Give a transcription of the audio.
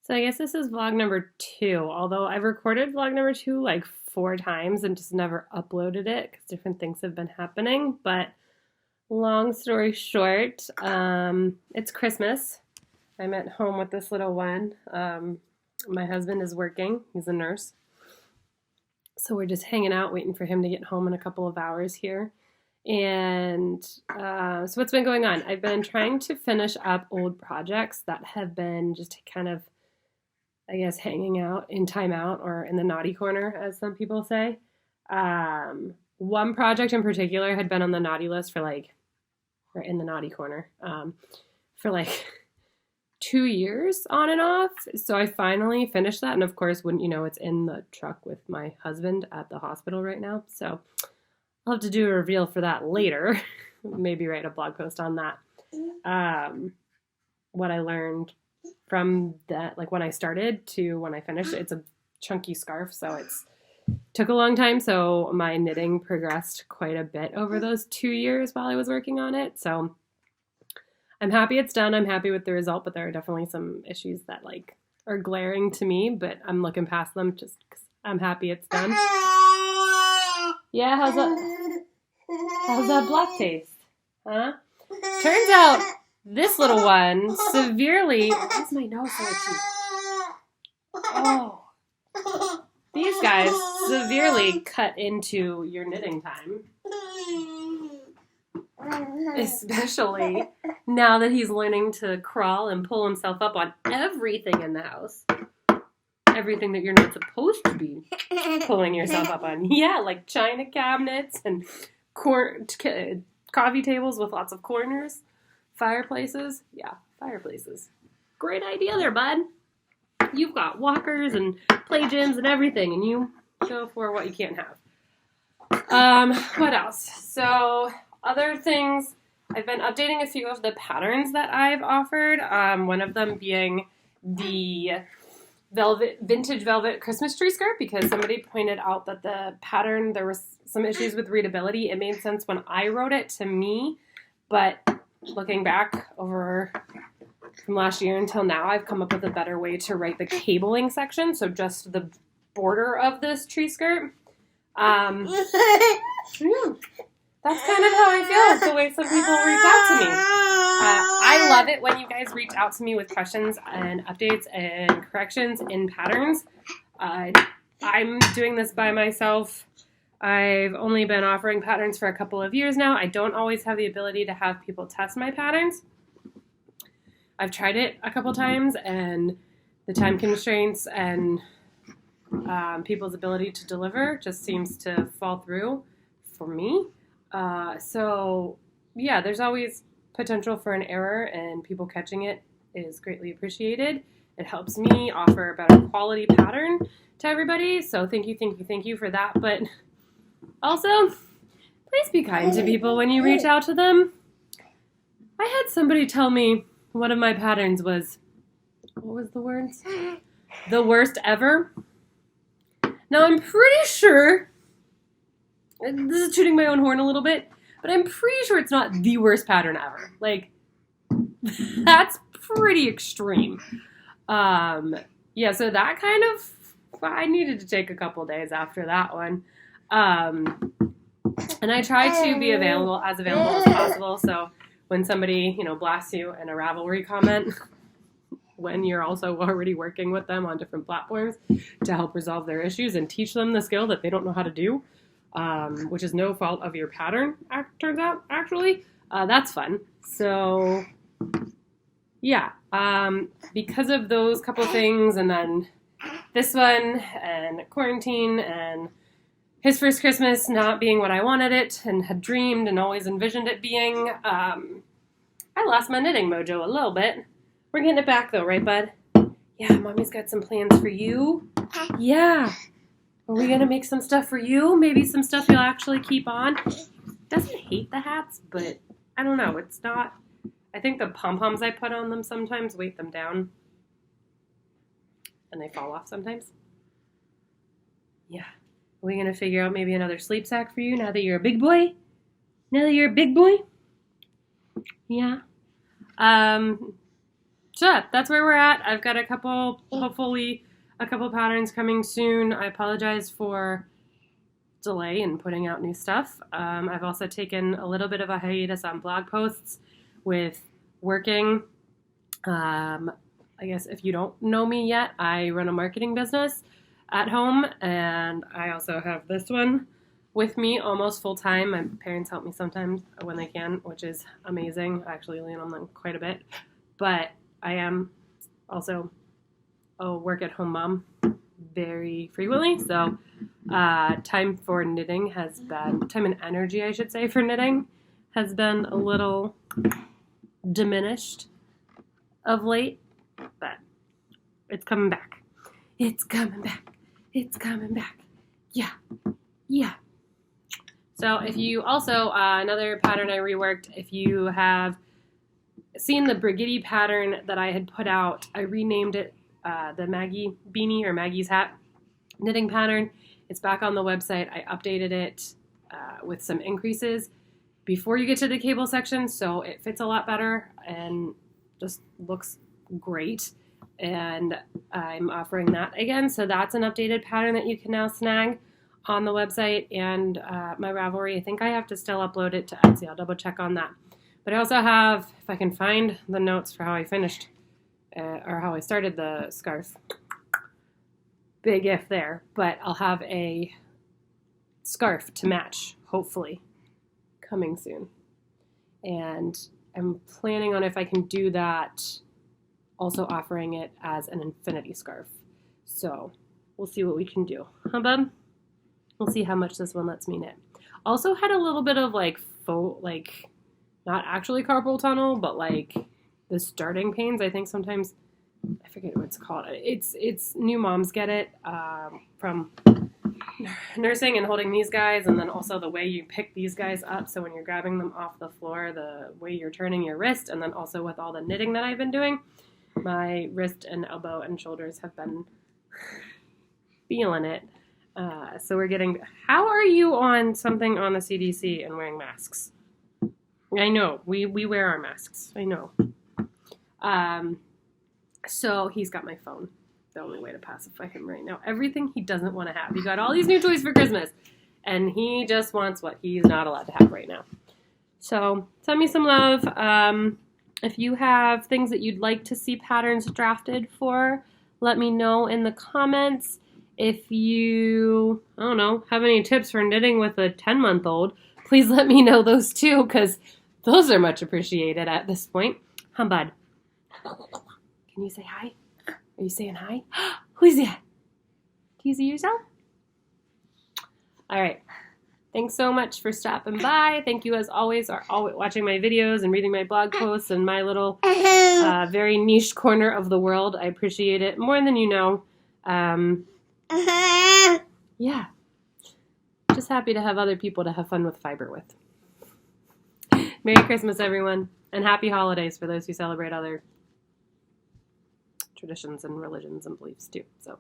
So I guess this is vlog number 2, although I've recorded vlog number 2 like 4 times and just never uploaded it because different things have been happening. But long story short, it's Christmas. I'm at home with this little one. My husband is working. He's a nurse. So we're just hanging out, waiting for him to get home in a couple of hours here. And so what's been going on? I've been trying to finish up old projects that have been just kind of, I guess, hanging out in timeout or in the naughty corner, as some people say. One project in particular had been on the naughty list or in the naughty corner, for like 2 years on and off. So I finally finished that. And of course, wouldn't you know, it's in the truck with my husband at the hospital right now. So I'll have to do a reveal for that later. Maybe write a blog post on that. What I learned from that, like when I started to when I finished, it's a chunky scarf, so it's took a long time. So my knitting progressed quite a bit over those 2 years while I was working on it. So I'm happy it's done. I'm happy with the result, but there are definitely some issues that like are glaring to me, but I'm looking past them just because I'm happy it's done. Yeah, how's that black taste? Huh? Turns out this little one severely... Why is my nose so itchy? Oh. These guys severely cut into your knitting time. Especially now that he's learning to crawl and pull himself up on everything in the house. Everything that you're not supposed to be pulling yourself up on. Yeah, like china cabinets and coffee tables with lots of corners. Fireplaces. Yeah, fireplaces. Great idea there, bud. You've got walkers and play gyms and everything, and you go for what you can't have. What else? So, other things, I've been updating a few of the patterns that I've offered. One of them being the vintage velvet Christmas tree skirt, because somebody pointed out that the pattern, there was some issues with readability. It made sense when I wrote it to me, but looking back over from last year until now, I've come up with a better way to write the cabling section, so just the border of this tree skirt. Yeah, that's kind of how I feel. It's the way some people reach out to me. I love it when you guys reach out to me with questions and updates and corrections in patterns. I'm doing this by myself. I've only been offering patterns for a couple of years now. I don't always have the ability to have people test my patterns. I've tried it a couple times, and the time constraints and people's ability to deliver just seems to fall through for me. So, yeah, there's always potential for an error, and people catching it is greatly appreciated. It helps me offer a better quality pattern to everybody, so thank you for that. But also, please be kind to people when you reach out to them. I had somebody tell me one of my patterns was, what was the words? The worst ever. Now, I'm pretty sure, this is tooting my own horn a little bit, but I'm pretty sure it's not the worst pattern ever. Like, that's pretty extreme. Yeah, so that kind of, I needed to take a couple days after that one. And I try to be available as possible, so when somebody, blasts you in a Ravelry comment, when you're also already working with them on different platforms to help resolve their issues and teach them the skill that they don't know how to do, which is no fault of your pattern, turns out, actually, that's fun. So, yeah, because of those couple things, and then this one, and quarantine, and his first Christmas not being what I wanted it, and had dreamed and always envisioned it being, I lost my knitting mojo a little bit. We're getting it back though, right, bud? Yeah, Mommy's got some plans for you. Yeah. Are we going to make some stuff for you? Maybe some stuff you'll actually keep on? He doesn't hate the hats, but I don't know. It's not... I think the pom-poms I put on them sometimes weight them down. And they fall off sometimes. Yeah. Are we going to figure out maybe another sleep sack for you now that you're a big boy? Now that you're a big boy? Yeah. yeah, that's where we're at. I've got hopefully a couple patterns coming soon. I apologize for delay in putting out new stuff. I've also taken a little bit of a hiatus on blog posts with working. I guess if you don't know me yet, I run a marketing business at home, and I also have this one with me almost full time. My parents help me sometimes when they can, which is amazing. I actually lean on them quite a bit, but I am also a work at home mom very frequently. So time and energy, I should say, for knitting has been a little diminished of late, but it's coming back. It's coming back. It's coming back. Yeah. Yeah. So if you also, another pattern I reworked, if you have seen the Brigitte pattern that I had put out, I renamed it the Maggie Beanie or Maggie's Hat knitting pattern. It's back on the website. I updated it with some increases before you get to the cable section, so it fits a lot better and just looks great. And I'm offering that again, so that's an updated pattern that you can now snag on the website and my Ravelry. I think I have to still upload it to Etsy. I'll double check on that. But I also have, if I can find the notes for how I finished or how I started the scarf. Big if there, but I'll have a scarf to match, hopefully, coming soon. And I'm planning on, if I can do that, also offering it as an infinity scarf. So we'll see what we can do. Huh, bub? We'll see how much this one lets me knit. Also had a little bit of not actually carpal tunnel, but like the starting pains. I think sometimes, I forget what it's called. It's new moms get it from nursing and holding these guys, and then also the way you pick these guys up. So when you're grabbing them off the floor, the way you're turning your wrist, and then also with all the knitting that I've been doing, my wrist and elbow and shoulders have been feeling it. So we're getting, how are you on something on the CDC and wearing masks? I know, we wear our masks, I know. So he's got my phone. The only way to pacify him right now. Everything he doesn't want to have. He got all these new toys for Christmas, and he just wants what he's not allowed to have right now. So send me some love. If you have things that you'd like to see patterns drafted for, let me know in the comments. If you, I don't know, have any tips for knitting with a 10-month-old, please let me know those too, because those are much appreciated at this point. Huh, bud? Can you say hi? Are you saying hi? Who's that? Do you see yourself? All right. Thanks so much for stopping by. Thank you, as always, for watching my videos and reading my blog posts and my little very niche corner of the world. I appreciate it more than you know. Yeah. Just happy to have other people to have fun with fiber with. Merry Christmas, everyone, and happy holidays for those who celebrate other traditions and religions and beliefs too. So